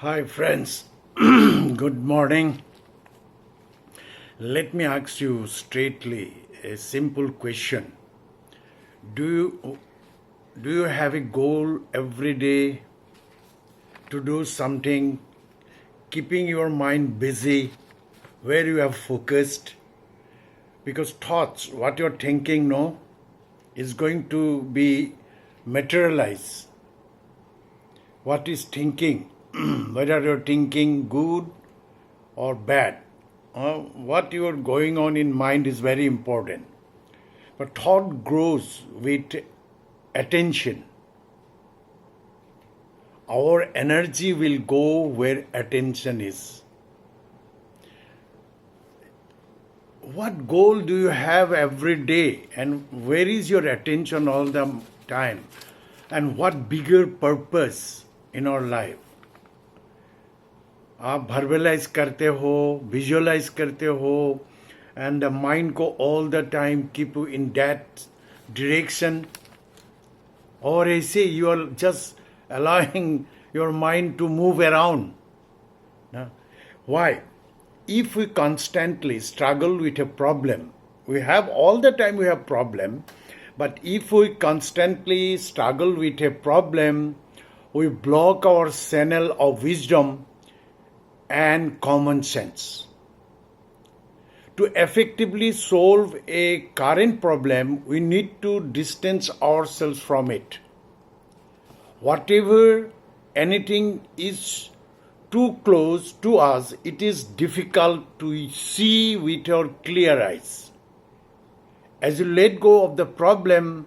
Hi, friends. Good morning. Let me ask you straightly a simple question. Do you, do you have a goal every day to do something, keeping your mind busy, where you are focused? Because thoughts, what you're thinking, no, is going to be materialized. What is thinking? Whether you're thinking good or bad. What you are going on in mind is very important. But thought grows with attention. Our energy will go where attention is. What goal do you have every day, and where is your attention all the time? And what bigger purpose in our life? आप verbalize करते हो, visualize करते हो, and the mind को all the time keep in that direction, और ऐसे you are just allowing your mind to move around. Why? If we constantly struggle with a problem, we have all the time we have problem, but if we constantly struggle with a problem, we block our channel of wisdom and common sense. To effectively solve a current problem, we need to distance ourselves from it. Whatever anything is too close to us, it is difficult to see with our clear eyes. As you let go of the problem,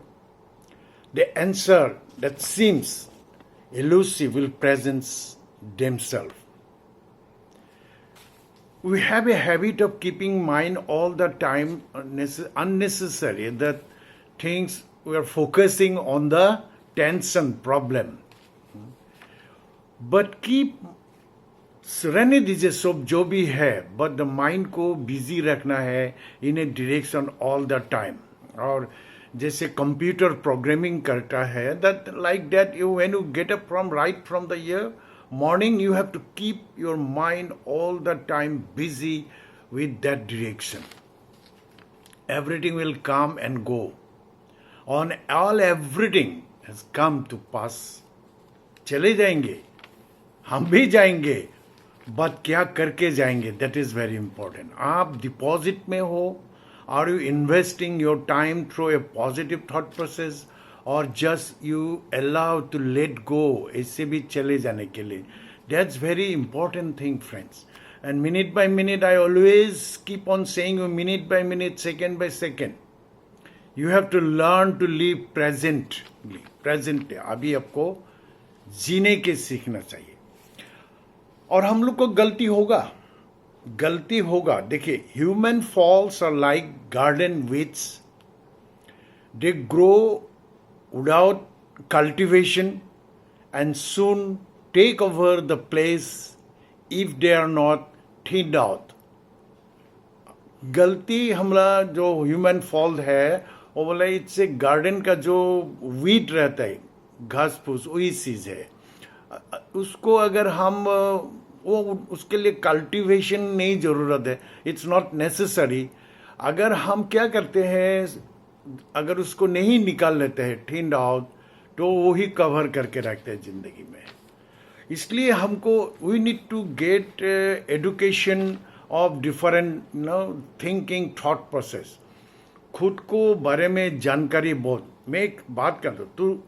the answer that seems elusive will present themselves. We have a habit of keeping mind all the time unnecessary, that things we are focusing on the tension problem. But keep रहने दीजिए सब जो भी है, but the mind को busy रखना है इन ए direction all the time. और जैसे कंप्यूटर प्रोग्रामिंग करता है, that like that you when you get up from right from the year morning, you have to keep your mind all the time busy with that direction. Everything will come and go. On all everything has come to pass. चले जाएंगे, हम भी जाएंगे, but क्या करके जाएंगे, that is very important. आप deposit में हो, are you investing your time through a positive thought process, और just you allow to let go, ऐसे भी चले जाने के लिए. That's very important thing, friends. And minute by minute I always keep on saying, minute by minute, second by second, you have to learn to live presently. Present अभी आपको जीने के सीखना चाहिए. और हम लोग को गलती होगा. देखिए, human faults are like garden weeds. They grow without cultivation and soon take over the place if they are not thinned out. गलती हमारा जो ह्यूमन फॉल्ट है, वो बोला इससे गार्डन का जो वीट रहता है, घास फूस, वही चीज़ है. उसको अगर हम वो उसके लिए कल्टीवेशन नहीं ज़रूरत है, इट्स नॉट नेसेसरी. अगर हम क्या करते हैं, अगर उसको नहीं निकाल लेते हैं थिन्ड आउट, तो वो ही कवर करके रखते हैं जिंदगी में. इसलिए हमको we need to get education of different thinking thought process. खुद को बारे में जानकारी बहुत. मैं एक बात करता हूँ, तो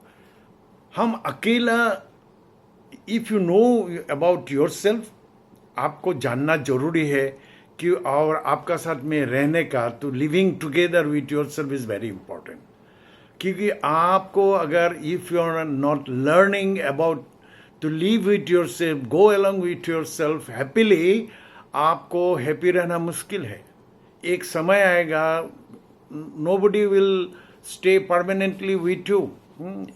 हम अकेला, if you know about your self, आपको जानना जरूरी है कि, और आपका साथ में रहने का, तो living together with yourself is very important. क्योंकि आपको अगर if you are not learning about to live with yourself, go along with yourself happily, आपको हैप्पी रहना मुश्किल है. एक समय आएगा, nobody will stay permanently with you.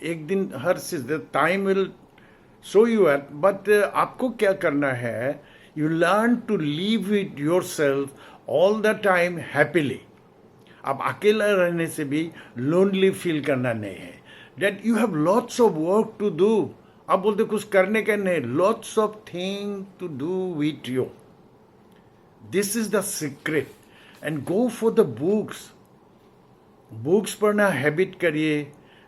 एक दिन हर चीज time will show you at, but आपको क्या करना है, you learn to live with yourself all the time happily. अब अकेला रहने से भी लोनली फील करना नहीं है. That you have lots of work to do आप बोलते कुछ करने के नहीं, lots of thing to do with you. This is the secret. And go for the books. Books पढ़ना हैबिट करिए.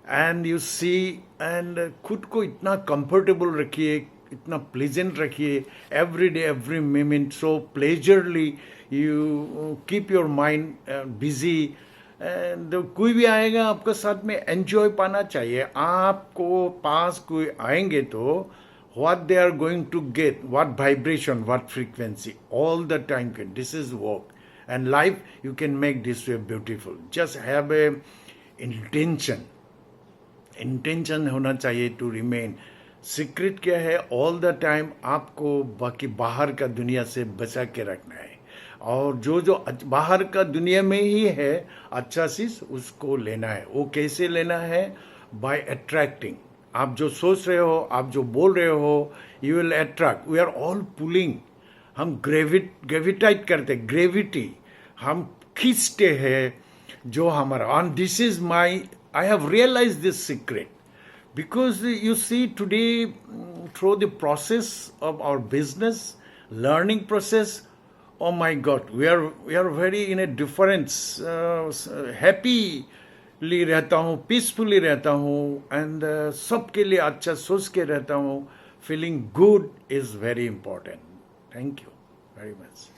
एंड यू सी, एंड खुद को इतना कंफर्टेबल रखिए, इतना प्लेजेंट रखिए. Every day every moment so pleasurely you keep your mind busy. And कोई भी आएगा आपके साथ में एंजॉय पाना चाहिए. आपको पास कोई आएंगे तो what they are going to get, what vibration, what frequency, all the time. This is work. And life, you can make this way beautiful. Just have a intention. Intention होना चाहिए to remain. Secret क्या है? All the time आपको बाकी बाहर का दुनिया से बचा के रखना है. और जो जो बाहर का दुनिया में ही है अच्छा चीज, उसको लेना है. वो कैसे लेना है? By attracting. आप जो सोच रहे हो, आप जो बोल रहे हो, you will attract. We are all pulling. हम ग्रेविटाइट करते, ग्रेविटी हम खींचते हैं जो हमारा. And this is my, I have realize this secret because you see today through the process of our business, learning process. Oh my God, we are very in a difference, happily रहता हूँ, peacefully रहता हूँ. And सबके लिए अच्छा सोच के रहता हूँ. Feeling good is very important. Thank you very much.